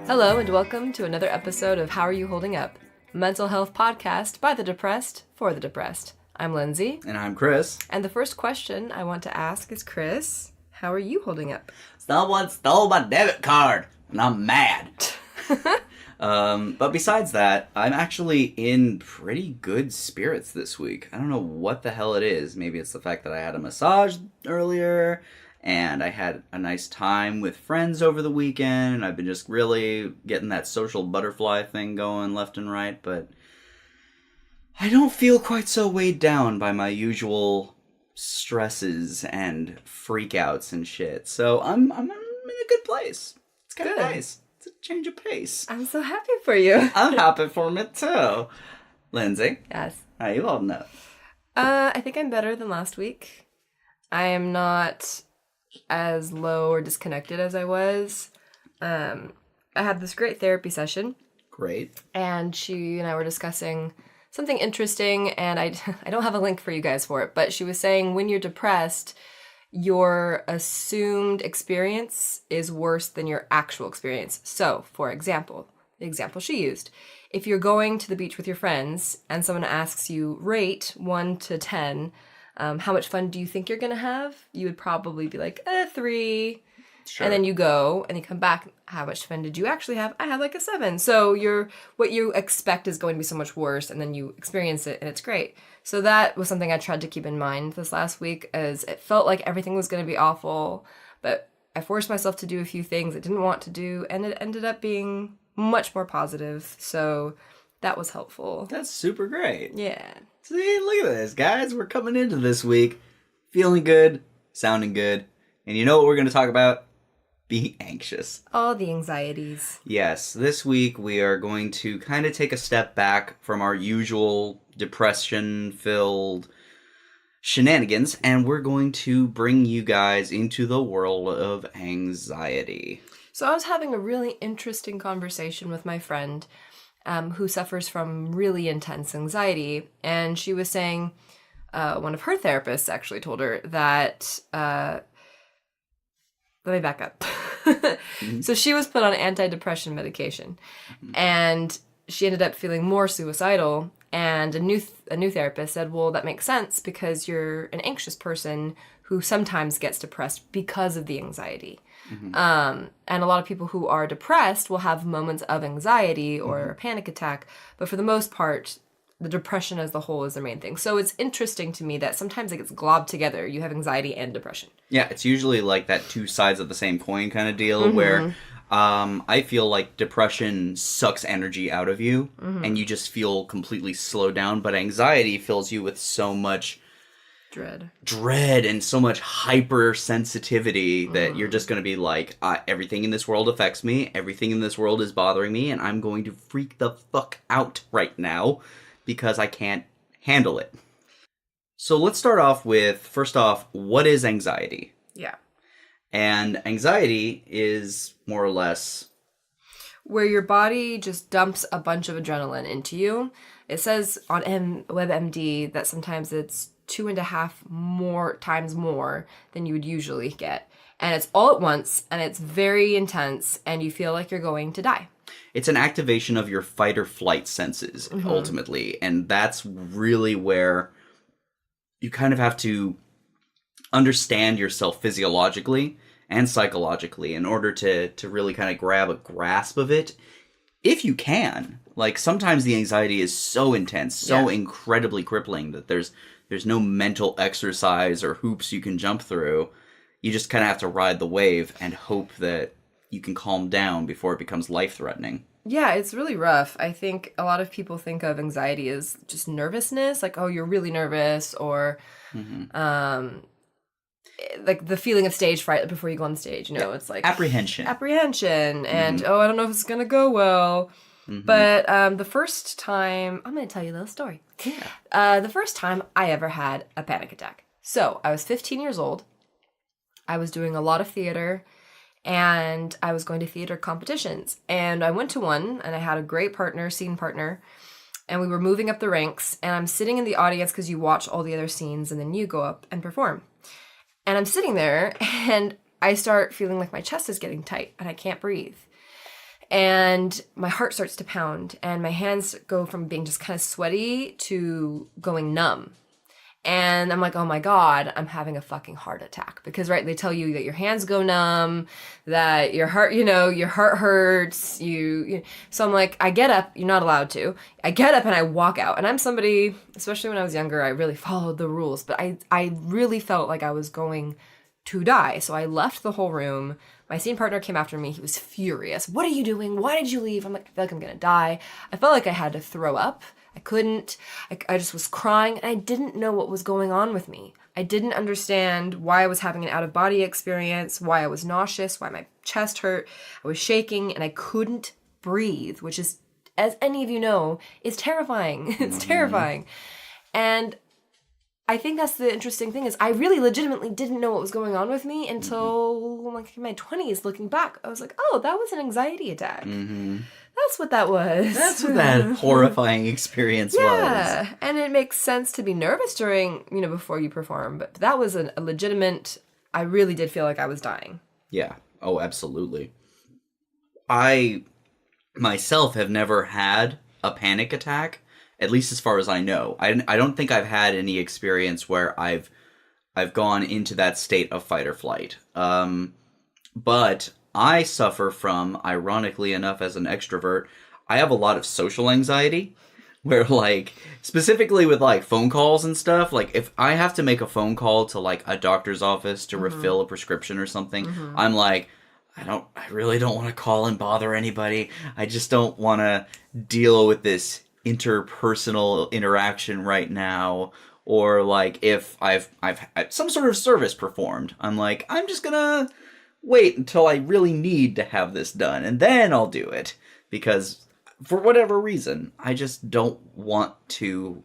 Hello and welcome to another episode of How Are You Holding Up? A mental health podcast by the depressed for the depressed. I'm Lindsey. And I'm Chris. And the first question I want to ask is, Chris, how are you holding up? Someone stole my debit card and I'm mad. But besides that, I'm actually in pretty good spirits this week. I don't know what the hell it is. Maybe it's the fact that I had a massage earlier and I had a nice time with friends over the weekend, and I've been just really getting that social butterfly thing going left and right, but I don't feel quite so weighed down by my usual stresses and freakouts and shit. So I'm in a good place. It's kind of nice. It's a change of pace. I'm so happy for you. I'm happy for it too. Lindsay? Yes. How you holding up? I think I'm better than last week. I am not as low or disconnected as I was. I had this great therapy session. Great. And she and I were discussing something interesting, and I don't have a link for you guys for it, but she was saying when you're depressed, your assumed experience is worse than your actual experience. So, for example, the example she used, if you're going to the beach with your friends and someone asks you, rate 1 to 10, how much fun do you think you're going to have? You would probably be like, 3. Sure. And then you go and you come back. How much fun did you actually have? I had like a 7. So what you expect is going to be so much worse, and then you experience it and it's great. So that was something I tried to keep in mind this last week, as it felt like everything was going to be awful, but I forced myself to do a few things I didn't want to do, and it ended up being much more positive. So that was helpful. That's super great. Yeah. See, look at this, guys. We're coming into this week feeling good, sounding good, and you know what we're going to talk about? Being anxious. All the anxieties. Yes, this week we are going to kind of take a step back from our usual depression-filled shenanigans, and we're going to bring you guys into the world of anxiety. So I was having a really interesting conversation with my friend who suffers from really intense anxiety, and she was saying, one of her therapists actually told her that, let me back up. Mm-hmm. So she was put on antidepressant medication, mm-hmm. and she ended up feeling more suicidal, and a new therapist said, well, that makes sense because you're an anxious person who sometimes gets depressed because of the anxiety. Mm-hmm. And a lot of people who are depressed will have moments of anxiety or mm-hmm. a panic attack, but for the most part, the depression as the whole is the main thing. So it's interesting to me that sometimes it gets globbed together. You have anxiety and depression. Yeah, it's usually like that two sides of the same coin kind of deal, mm-hmm. where I feel like depression sucks energy out of you, mm-hmm. and you just feel completely slowed down, but anxiety fills you with so much dread and so much hypersensitivity that you're just going to be like, everything in this world affects me, everything in this world is bothering me, and I'm going to freak the fuck out right now because I can't handle it. So let's start off with, first off, what is anxiety? Yeah. And anxiety is more or less where your body just dumps a bunch of adrenaline into you. It says on WebMD that sometimes it's 2.5 times more than you would usually get. And it's all at once, and it's very intense, and you feel like you're going to die. It's an activation of your fight or flight senses, mm-hmm. ultimately. And that's really where you kind of have to understand yourself physiologically and psychologically in order to really kind of grab a grasp of it, if you can. Like, sometimes the anxiety is so intense, so incredibly crippling that there's no mental exercise or hoops you can jump through. You just kind of have to ride the wave and hope that you can calm down before it becomes life-threatening. Yeah, it's really rough. I think a lot of people think of anxiety as just nervousness, like, oh, you're really nervous, or mm-hmm. Like the feeling of stage fright before you go on stage. You know, it's like apprehension, and mm-hmm. oh, I don't know if it's gonna go well. Mm-hmm. But the first time, I'm gonna tell you a little story. Yeah. The first time I ever had a panic attack. So I was 15 years old. I was doing a lot of theater, and I was going to theater competitions. And I went to one, and I had a great partner, scene partner, and we were moving up the ranks, and I'm sitting in the audience because you watch all the other scenes, and then you go up and perform. And I'm sitting there, and I start feeling like my chest is getting tight, and I can't breathe. And my heart starts to pound, and my hands go from being just kind of sweaty to going numb. And I'm like, oh my God, I'm having a fucking heart attack. Because, right, they tell you that your hands go numb, that your heart, your heart hurts. So I'm like, I get up. You're not allowed to. I get up and I walk out. And I'm somebody, especially when I was younger, I really followed the rules. But I really felt like I was going to die. So I left the whole room. My scene partner came after me. He was furious. What are you doing? Why did you leave? I'm like, I feel like I'm going to die. I felt like I had to throw up. I couldn't. I just was crying, and I didn't know what was going on with me. I didn't understand why I was having an out-of-body experience, why I was nauseous, why my chest hurt. I was shaking, and I couldn't breathe, which is, as any of you know, is terrifying. It's terrifying. And I think that's the interesting thing is I really legitimately didn't know what was going on with me until like in my 20s looking back. I was like, oh, that was an anxiety attack. That's what that was. That's what that horrifying experience was. Yeah, and it makes sense to be nervous during, before you perform. But that was a legitimate, I really did feel like I was dying. Yeah. Oh, absolutely. I myself have never had a panic attack. At least as far as I know. I don't think I've had any experience where I've gone into that state of fight or flight. But I suffer from, ironically enough, as an extrovert, I have a lot of social anxiety. Where, like, specifically with, like, phone calls and stuff, like, if I have to make a phone call to, like, a doctor's office to refill a prescription or something, I'm like, I really don't want to call and bother anybody. I just don't want to deal with this interpersonal interaction right now. Or like if I've had some sort of service performed, I'm like, I'm just gonna wait until I really need to have this done and then I'll do it, because for whatever reason I just don't want to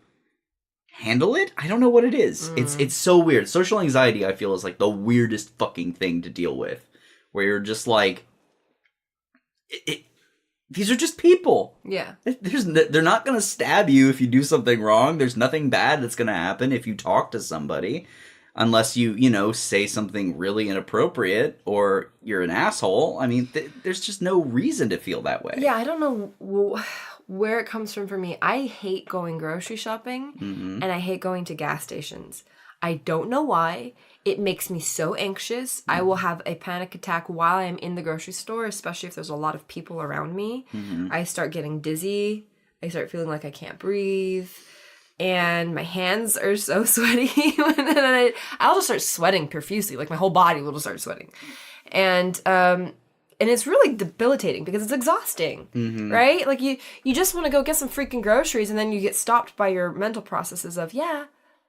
handle it. I don't know what it is. It's so weird. Social anxiety, I feel, is like the weirdest fucking thing to deal with, where you're just like these are just people. Yeah. They're not going to stab you if you do something wrong. There's nothing bad that's going to happen if you talk to somebody. Unless you, say something really inappropriate or you're an asshole. I mean, there's just no reason to feel that way. Yeah, I don't know where it comes from for me. I hate going grocery shopping and I hate going to gas stations. I don't know why. It makes me so anxious. I will have a panic attack while I'm in the grocery store, especially if there's a lot of people around me. I start getting dizzy. I start feeling like I can't breathe. And my hands are so sweaty. And I'll just start sweating profusely. Like my whole body will just start sweating. And it's really debilitating because it's exhausting, right? Like you just want to go get some freaking groceries and then you get stopped by your mental processes of,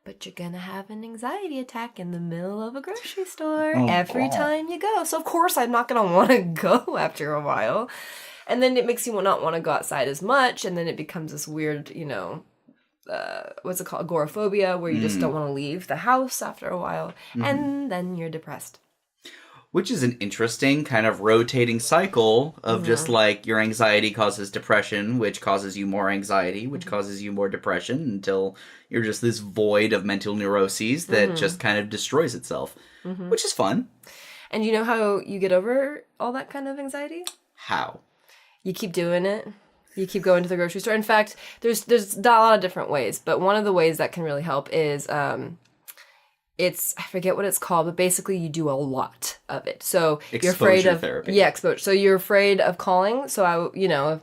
but you're going to have an anxiety attack in the middle of a grocery store every time you go. So, of course, I'm not going to want to go after a while. And then it makes you not want to go outside as much. And then it becomes this weird, what's it called? Agoraphobia, where you just don't want to leave the house after a while. And then you're depressed. Which is an interesting kind of rotating cycle of just like your anxiety causes depression, which causes you more anxiety, which causes you more depression until you're just this void of mental neuroses that just kind of destroys itself, which is fun. And you know how you get over all that kind of anxiety? How? You keep doing it. You keep going to the grocery store. In fact, there's a lot of different ways, but one of the ways that can really help is I forget what it's called, but basically you do a lot of it. So you're afraid of therapy. Yeah, exposure. So you're afraid of calling. So or your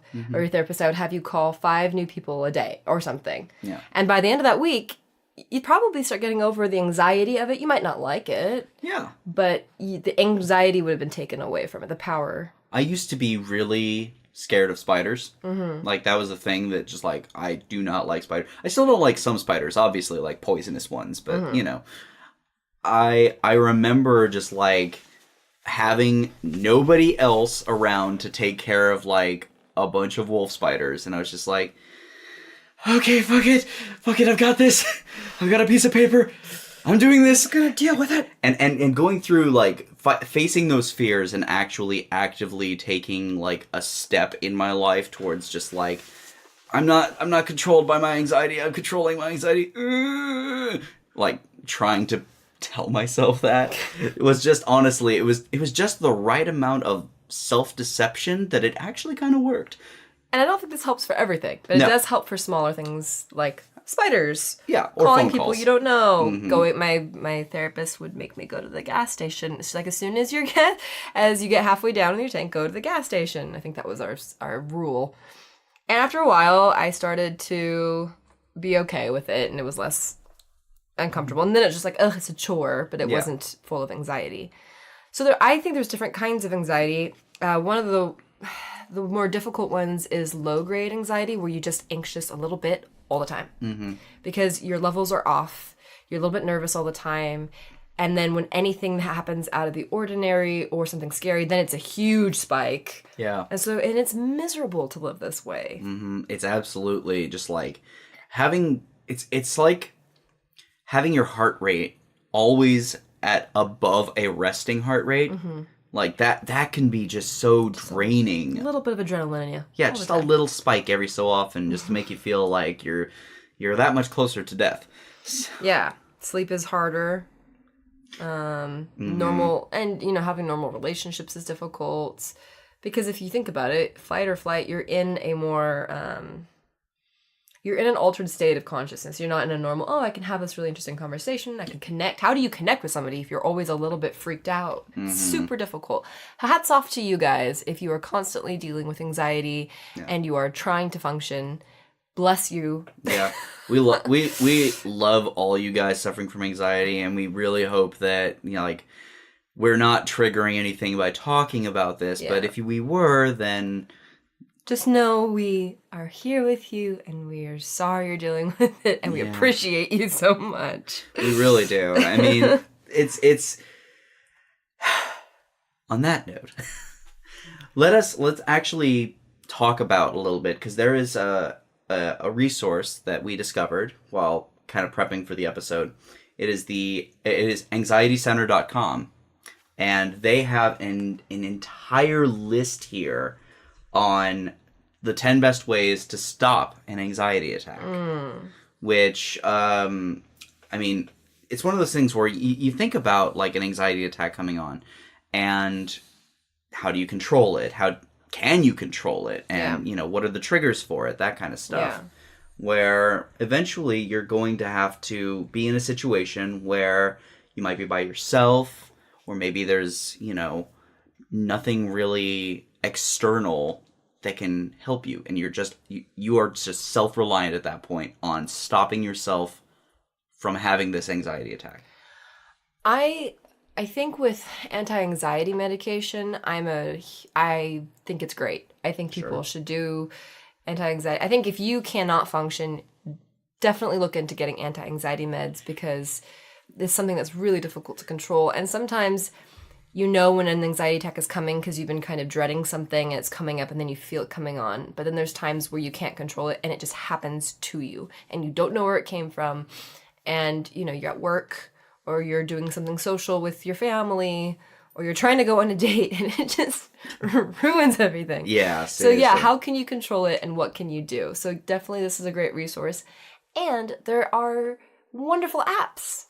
therapist, I would have you call 5 new people a day or something. Yeah. And by the end of that week, you'd probably start getting over the anxiety of it. You might not like it. Yeah. But the anxiety would have been taken away from it. The power. I used to be really scared of spiders. Like that was a thing that just like, I do not like spiders. I still don't like some spiders, obviously, like poisonous ones, but I remember just like having nobody else around to take care of like a bunch of wolf spiders, and I was just like, okay, fuck it, I've got this. I've got a piece of paper. I'm doing this. I'm gonna deal with it. And going through like facing those fears and actually actively taking like a step in my life towards just like, I'm not controlled by my anxiety. I'm controlling my anxiety. Like trying to tell myself that. It was just, honestly, it was just the right amount of self-deception that it actually kind of worked. And I don't think this helps for everything, but it does help for smaller things like spiders. Yeah, or calling phone people calls. you don't know. My therapist would make me go to the gas station. She's like, as soon as you get halfway down in your tank, go to the gas station. I think that was our rule. And after a while, I started to be okay with it, and it was less uncomfortable. And then it's just like, ugh, it's a chore, but it wasn't full of anxiety. So I think there's different kinds of anxiety. One of the more difficult ones is low-grade anxiety, where you're just anxious a little bit all the time because your levels are off. You're a little bit nervous all the time. And then when anything happens out of the ordinary or something scary, then it's a huge spike. Yeah. And it's miserable to live this way. It's absolutely just like it's like having your heart rate always at above a resting heart rate. Like that can be just so draining. A little bit of adrenaline in you. Yeah, just a little spike every so often just to make you feel like you're that much closer to death. Yeah. Sleep is harder. Normal, and having normal relationships is difficult because if you think about it, fight or flight, you're in a more you're in an altered state of consciousness. You're not in a normal, I can have this really interesting conversation, I can connect. How do you connect with somebody if you're always a little bit freaked out? It's super difficult. Hats off to you guys if you are constantly dealing with anxiety and you are trying to function. Bless you. Yeah. We love all you guys suffering from anxiety, and we really hope that, we're not triggering anything by talking about this, but if we were, then just know we are here with you, and we are sorry you're dealing with it, and we appreciate you so much. We really do. I mean, it's on that note, let's actually talk about a little bit, because there is a resource that we discovered while kind of prepping for the episode. It is anxietycenter.com, and they have an entire list here on the 10 best ways to stop an anxiety attack. Which, I mean, it's one of those things where you think about like an anxiety attack coming on, and how do you control it? How can you control it? And, what are the triggers for it? That kind of stuff. Yeah. Where eventually you're going to have to be in a situation where you might be by yourself, or maybe there's, nothing really external that can help you. And you are just self-reliant at that point on stopping yourself from having this anxiety attack. I think with anti-anxiety medication, I think it's great. I think people should do anti-anxiety. I think if you cannot function, definitely look into getting anti-anxiety meds, because it's something that's really difficult to control. And sometimes when an anxiety attack is coming because you've been kind of dreading something and it's coming up and then you feel it coming on. But then there's times where you can't control it and it just happens to you and you don't know where it came from. And, you're at work, or you're doing something social with your family, or you're trying to go on a date, and it just ruins everything. Yeah, seriously. So how can you control it, and what can you do? So definitely this is a great resource. And there are wonderful apps.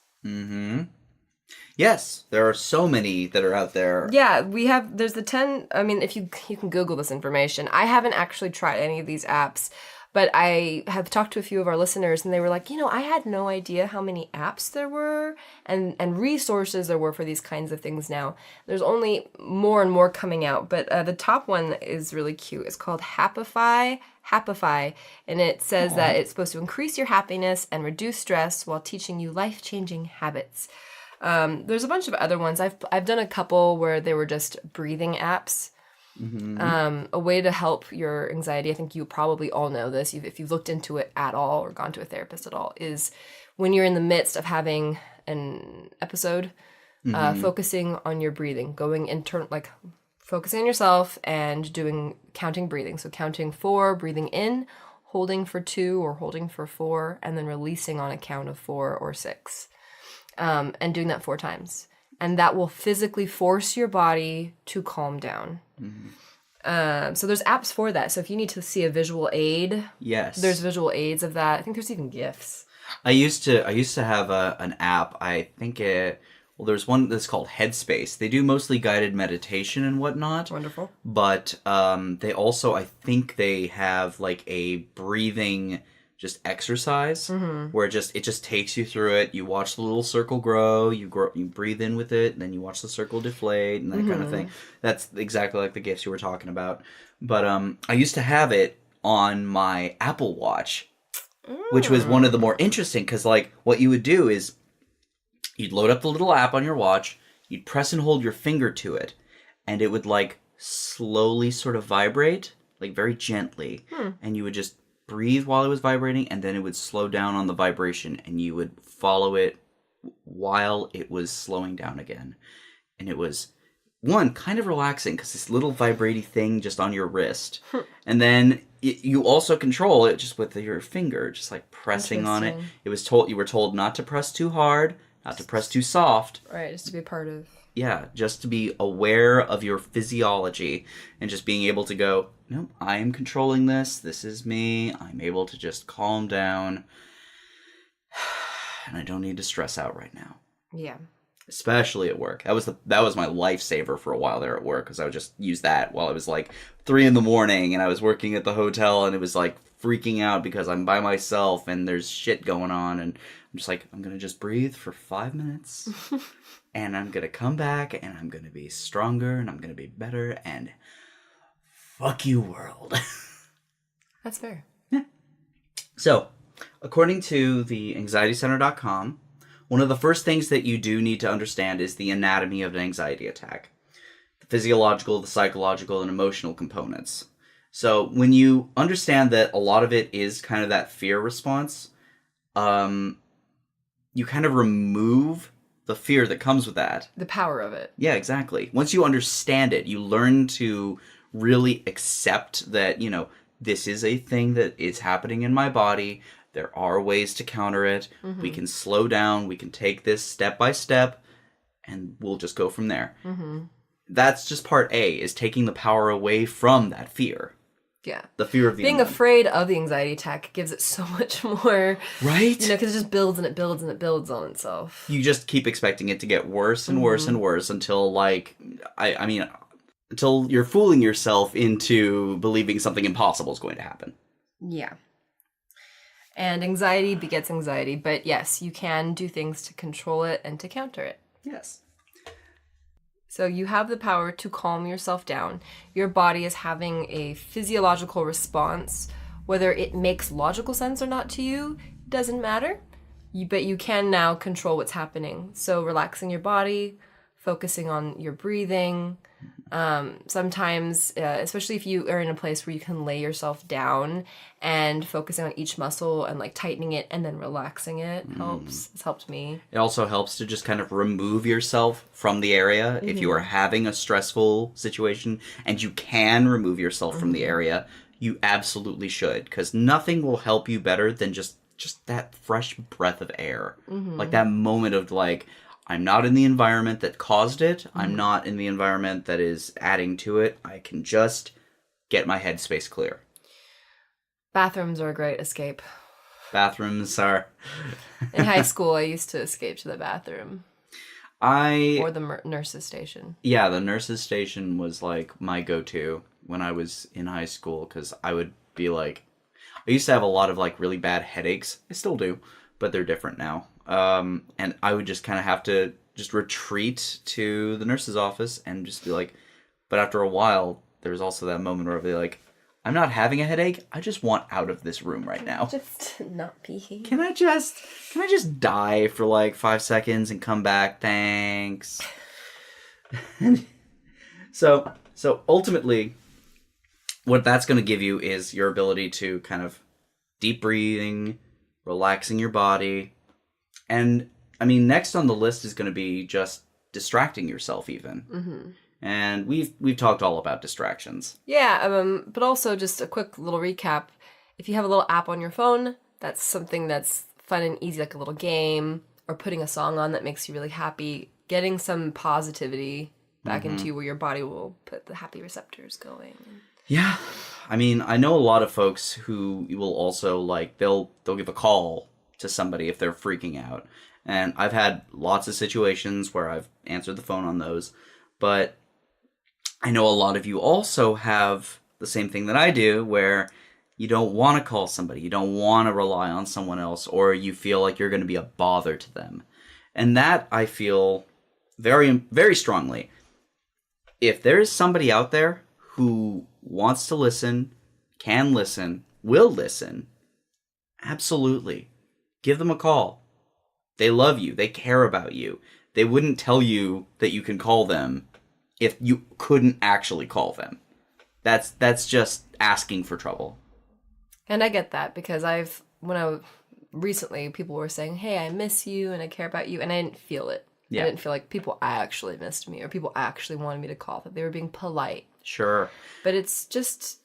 Yes, there are so many that are out there. Yeah, there's the 10, if you can Google this information. I haven't actually tried any of these apps, but I have talked to a few of our listeners, and they were like, I had no idea how many apps there were and resources there were for these kinds of things now. There's only more and more coming out, but the top one is really cute. It's called Happify, and it says that it's supposed to increase your happiness and reduce stress while teaching you life-changing habits. There's a bunch of other ones. I've done a couple where they were just breathing apps. A way to help your anxiety, I think you probably all know this, if you've looked into it at all or gone to a therapist at all, is when you're in the midst of having an episode, focusing on your breathing, focusing on yourself and counting breathing. So counting 4, breathing in, holding for 2 or holding for 4, and then releasing on a count of 4 or 6. And doing that 4 times. And that will physically force your body to calm down. So there's apps for that. So if you need to see a visual aid, there's visual aids of that. I think there's even GIFs. I used to have an app. I think it Well, there's one that's called Headspace. They do mostly guided meditation and whatnot. Wonderful. But they also, I think they have like a breathing just exercise where it just takes you through it. You watch the little circle grow, you breathe in with it, and then you watch the circle deflate and that kind of thing. That's exactly like the gifts you were talking about. But I used to have it on my Apple Watch, which was one of the more interesting, because like what you would do is you'd load up the little app on your watch, you'd press and hold your finger to it, and it would like slowly sort of vibrate, like very gently, and you would just breathe while it was vibrating, and then it would slow down on the vibration, and you would follow it while it was slowing down again. And it was, one, kind of relaxing, because this little vibrating thing just on your wrist. And then you also control it just with your finger, just like pressing on it. You were told not to press too hard, not to press too soft. Right, just to be a part of... Yeah, just to be aware of your physiology and just being able to go, no, I am controlling this. This is me. I'm able to just calm down. And I don't need to stress out right now. Yeah. Especially at work. That was my lifesaver for a while there at work, because I would just use that while it was like 3 a.m. and I was working at the hotel, and it was like freaking out because I'm by myself and there's shit going on, and I'm just like, I'm going to just breathe for 5 minutes. And I'm going to come back, and I'm going to be stronger, and I'm going to be better, and fuck you, world. That's fair. Yeah. So, according to the anxietycenter.com, one of the first things that you do need to understand is the anatomy of an anxiety attack. The physiological, the psychological, and emotional components. So, when you understand that a lot of it is kind of that fear response, you kind of remove the fear that comes with that. The power of it. Yeah, exactly. Once you understand it, you learn to really accept that, this is a thing that is happening in my body. There are ways to counter it. We can slow down. We can take this step by step, and we'll just go from there. That's just part A, is taking the power away from that fear. Yeah. The fear of the being unknown. afraid of the anxiety attack gives it so much more. Right? Because it just builds and it builds and it builds on itself. You just keep expecting it to get worse and worse and worse until, like, until you're fooling yourself into believing something impossible is going to happen. Yeah. And anxiety begets anxiety, but yes, you can do things to control it and to counter it. Yes. So you have the power to calm yourself down. Your body is having a physiological response. Whether it makes logical sense or not to you, doesn't matter. But you can now control what's happening. So relaxing your body, focusing on your breathing. Sometimes, especially if you are in a place where you can lay yourself down and focusing on each muscle and like tightening it and then relaxing it helps. It's helped me. It also helps to just kind of remove yourself from the area. If you are having a stressful situation and you can remove yourself from the area, you absolutely should, because nothing will help you better than just that fresh breath of air. Like that moment of like, I'm not in the environment that caused it. I'm not in the environment that is adding to it. I can just get my headspace clear. Bathrooms are a great escape. Bathrooms are... In high school, I used to escape to the bathroom. Or the nurse's station. Yeah, the nurse's station was like my go-to when I was in high school, because I would be like... I used to have a lot of like really bad headaches. I still do, but they're different now. And I would just kind of have to just retreat to the nurse's office and just be like, but after a while, there's also that moment where I'll be like, I'm not having a headache. I just want out of this room right now. Just not be here. Can I just die for like 5 seconds and come back? Thanks. So ultimately, what that's going to give you is your ability to kind of deep breathing, relaxing your body. And, I mean, next on the list is going to be just distracting yourself even. And we've talked all about distractions. Yeah, but also just a quick little recap. If you have a little app on your phone, that's something that's fun and easy, like a little game, or putting a song on that makes you really happy, getting some positivity back into you where your body will put the happy receptors going. Yeah. I mean, I know a lot of folks who will also, like, they'll give a call to somebody if they're freaking out. And I've had lots of situations where I've answered the phone on those. But I know a lot of you also have the same thing that I do, where you don't want to call somebody. You don't want to rely on someone else, or you feel like you're going to be a bother to them. And that I feel very, very strongly. If there is somebody out there who wants to listen, can listen, will listen, absolutely. Give them a call. They love you. They care about you. They wouldn't tell you that you can call them if you couldn't actually call them. That's just asking for trouble. And I get that, because recently people were saying, hey, I miss you and I care about you, and I didn't feel it. Yeah. I didn't feel like people actually missed me or people actually wanted me to call, that they were being polite. Sure. But it's just,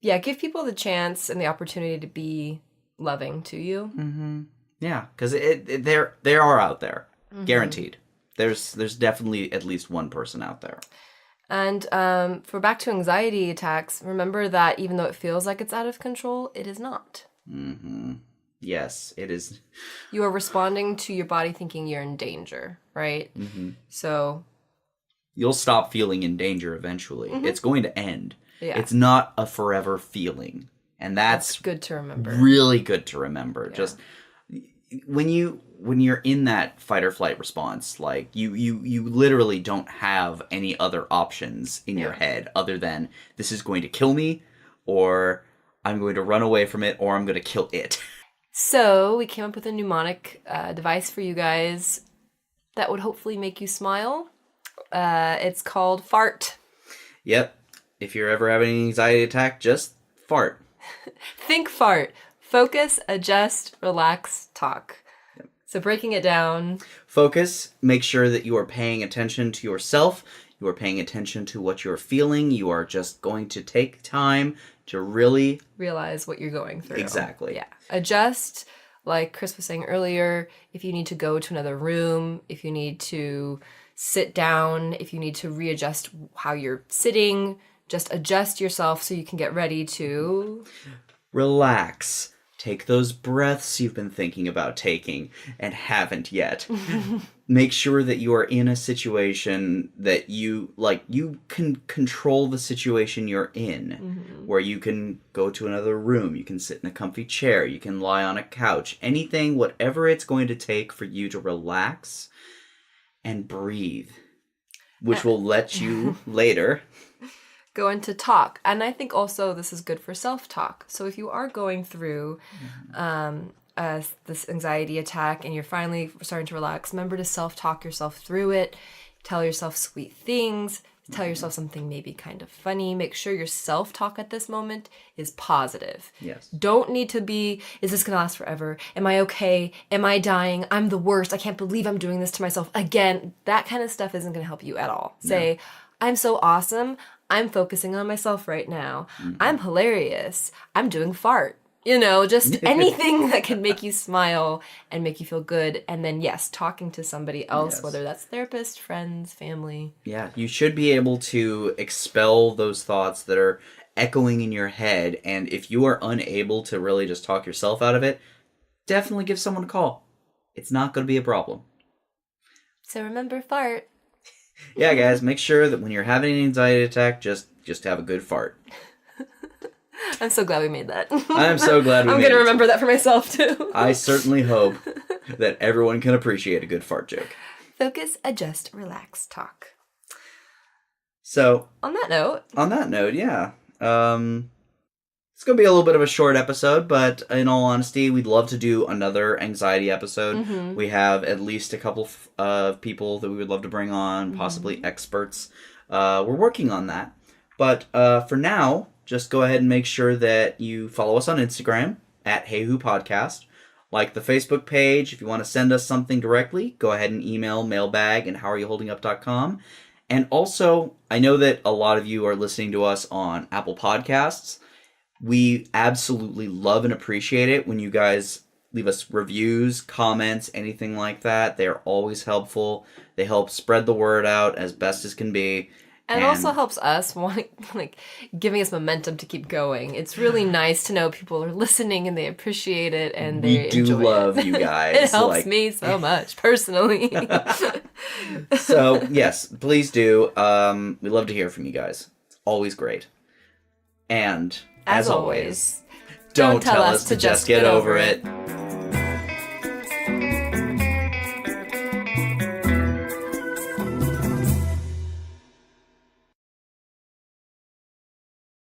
give people the chance and the opportunity to be loving to you. Mm-hmm. Yeah, because they are out there, guaranteed. There's definitely at least one person out there. And for back to anxiety attacks, remember that even though it feels like it's out of control, it is not. Mm-hmm. Yes, it is. You are responding to your body thinking you're in danger, right? Mm-hmm. So you'll stop feeling in danger eventually. Mm-hmm. It's going to end. Yeah. It's not a forever feeling. And that's good to remember. Really good to remember. Yeah. Just when you're in that fight or flight response, like you literally don't have any other options in your head other than this is going to kill me, or I'm going to run away from it, or I'm going to kill it. So we came up with a mnemonic device for you guys that would hopefully make you smile. It's called FART. Yep. If you're ever having an anxiety attack, just fart. Think FART. Focus, adjust, relax, talk. Yep. So breaking it down. Focus. Make sure that you are paying attention to yourself. You are paying attention to what you're feeling. You are just going to take time to really realize what you're going through. Exactly. Yeah. Adjust, like Chris was saying earlier, if you need to go to another room, if you need to sit down, if you need to readjust how you're sitting, just adjust yourself so you can get ready to relax. Take those breaths you've been thinking about taking and haven't yet. Make sure that you are in a situation that you can control the situation you're in, where you can go to another room, you can sit in a comfy chair, you can lie on a couch, anything, whatever it's going to take for you to relax and breathe, which will let you later go into talk. And I think also this is good for self-talk. So if you are going through this anxiety attack and you're finally starting to relax, remember to self-talk yourself through it. Tell yourself sweet things. Tell yourself something maybe kind of funny. Make sure your self-talk at this moment is positive. Yes. Don't need to be, is this going to last forever? Am I okay? Am I dying? I'm the worst. I can't believe I'm doing this to myself again. That kind of stuff isn't going to help you at all. No. Say, I'm so awesome. I'm focusing on myself right now. I'm hilarious. I'm doing fart. Just anything that can make you smile and make you feel good. And then, yes, talking to somebody else, whether that's therapist, friends, family. Yeah, you should be able to expel those thoughts that are echoing in your head. And if you are unable to really just talk yourself out of it, definitely give someone a call. It's not going to be a problem. So remember, fart. Yeah, guys, make sure that when you're having an anxiety attack, just have a good fart. I'm so glad we made that. I'm so glad we made it. I'm going to remember that for myself, too. I certainly hope that everyone can appreciate a good fart joke. Focus, adjust, relax, talk. So... On that note, yeah. It's going to be a little bit of a short episode, but in all honesty, we'd love to do another anxiety episode. We have at least a couple of people that we would love to bring on, possibly experts. We're working on that. But for now, just go ahead and make sure that you follow us on Instagram at HAYHU Podcast. Like the Facebook page. If you want to send us something directly, go ahead and email mailbag@howareyoholdingup.com. And also, I know that a lot of you are listening to us on Apple Podcasts. We absolutely love and appreciate it when you guys leave us reviews, comments, anything like that. They are always helpful. They help spread the word out as best as can be. And it also helps us giving us momentum to keep going. It's really nice to know people are listening and they appreciate it and they enjoy it. We do love you guys. It helps me so much personally. So yes, please do. We love to hear from you guys. It's always great. And as always, don't tell us to just get over it.